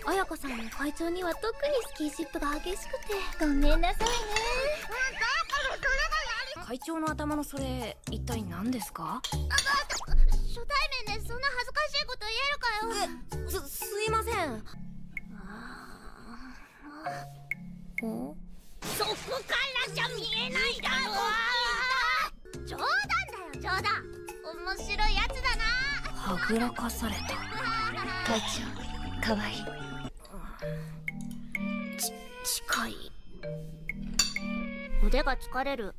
彩香さんの会長には特にスキンシップが激しくてごめんなさいね。会長の頭のそれ一体何ですか？初対面でそんな恥ずかしいこと言えるかよ。すいません。そこからじゃ見えないだろう。冗談だよ冗談。面白いやつだな。はぐらかされた。会長かわいい。近い。腕が疲れる。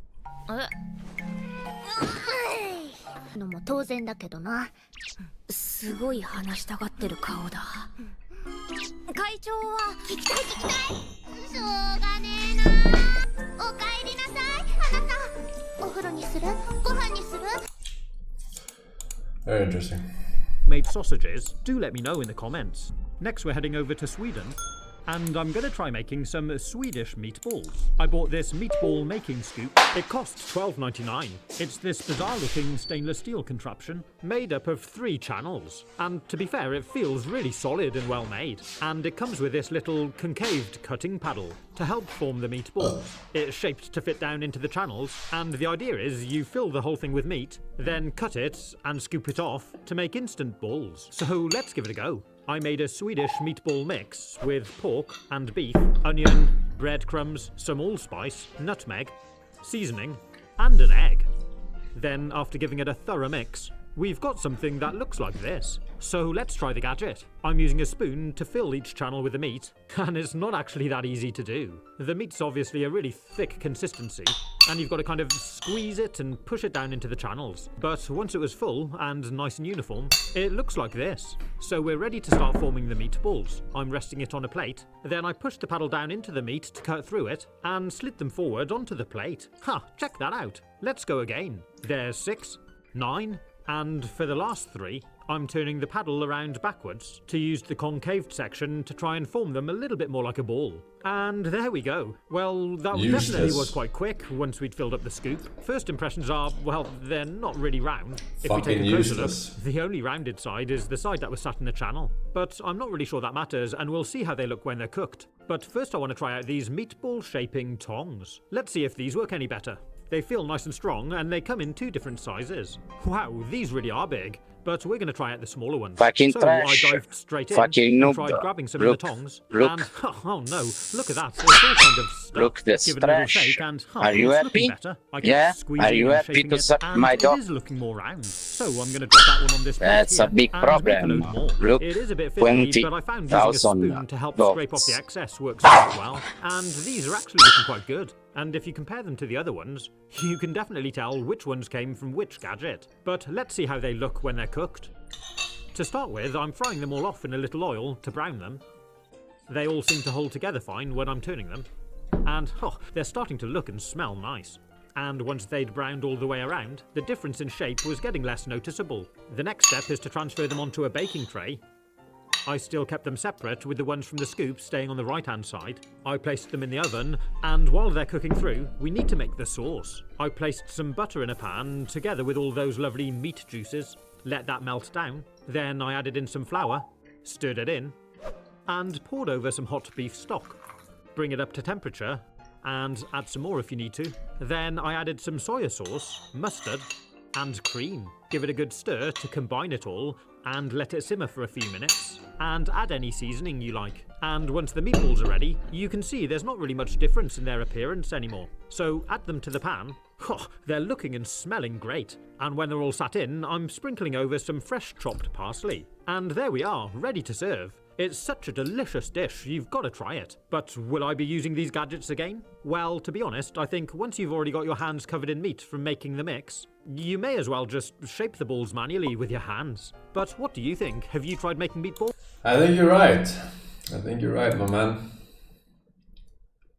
のも当然だけどな。すごい話したがってる顔だ。会長は聞きたい聞きたい。しょうがねえな。おかえりなさいあなた。お風呂にする？ご飯にする？ Very interesting. Made sausages? Do let me know in the comments. Next we're heading over to Sweden. And I'm gonna try making some Swedish meatballs. I bought this meatball making scoop. It costs $12.99. It's this bizarre looking stainless steel contraption made up of 3 channels. And to be fair, it feels really solid and well made. And it comes with this little concaved cutting paddle to help form the meatballs. It's shaped to fit down into the channels, and the idea is you fill the whole thing with meat, then cut it and scoop it off to make instant balls. So let's give it a go. I made a Swedish meatball mix with pork and beef, onion, breadcrumbs, some allspice, nutmeg, seasoning, and an egg. Then, after giving it a thorough mix, we've got something that looks like this. So let's try the gadget. I'm using a spoon to fill each channel with the meat, and it's not actually that easy to do. The meat's obviously a really thick consistency, and you've got to kind of squeeze it and push it down into the channels. But once it was full and nice and uniform, it looks like this. So we're ready to start forming the meatballs. I'm resting it on a plate, then I push the paddle down into the meat to cut through it, and slid them forward onto the plate. Check that out. Let's go again. There's 6, 9, and for the last 3, I'm turning the paddle around backwards to use the concaved section to try and form them a little bit more like a ball. And there we go. Well, that definitely was quite quick once we'd filled up the scoop. First impressions are, well, they're not really round. If we take a closer look, the only rounded side is the side that was sat in the channel. But I'm not really sure that matters, and we'll see how they look when they're cooked. But first I want to try out these meatball shaping tongs. Let's see if these work any better. They feel nice and strong, and they come in 2 different sizes. Wow, these really are big. But we're going to try out the smaller ones. Fucking trash. I dived straight in Fucking and tried grabbing some of the tongs. Look. And, oh no, look at that. It's all kind of stuck. Look, this Give it a little trash. shake and, Are you it's looking happy? better. I kept Yeah? squeezing Are you and happy shaping to it, suck and my dog? it is looking more round. So I'm going to drop that one on this plate That's here a big and problem. make a load more. Look, It is a bit fiddly, but I found using a 20,000 spoon to help dogs. scrape off the excess works quite well. And these are actually looking quite good. And if you compare them to the other ones, you can definitely tell which ones came from which gadget. But let's see how they look when they're cooked. To start with, I'm frying them all off in a little oil to brown them. They all seem to hold together fine when I'm turning them. And, they're starting to look and smell nice. And once they'd browned all the way around, the difference in shape was getting less noticeable. The next step is to transfer them onto a baking tray. I still kept them separate, with the ones from the scoop staying on the right-hand side. I placed them in the oven, and while they're cooking through, we need to make the sauce. I placed some butter in a pan, together with all those lovely meat juices. Let that melt down. Then I added in some flour, stirred it in, and poured over some hot beef stock. Bring it up to temperature, and add some more if you need to. Then I added some soya sauce, mustard, and cream. Give it a good stir to combine it all, and let it simmer for a few minutes. And add any seasoning you like. And once the meatballs are ready, you can see there's not really much difference in their appearance anymore. So add them to the pan. They're looking and smelling great. And when they're all sat in, I'm sprinkling over some fresh chopped parsley. And there we are, ready to serve. It's such a delicious dish, you've got to try it. But will I be using these gadgets again? Well, to be honest, I think once you've already got your hands covered in meat from making the mix, you may as well just shape the balls manually with your hands. But what do you think? Have you tried making meatballs? I think you're right. I think you're right, my man.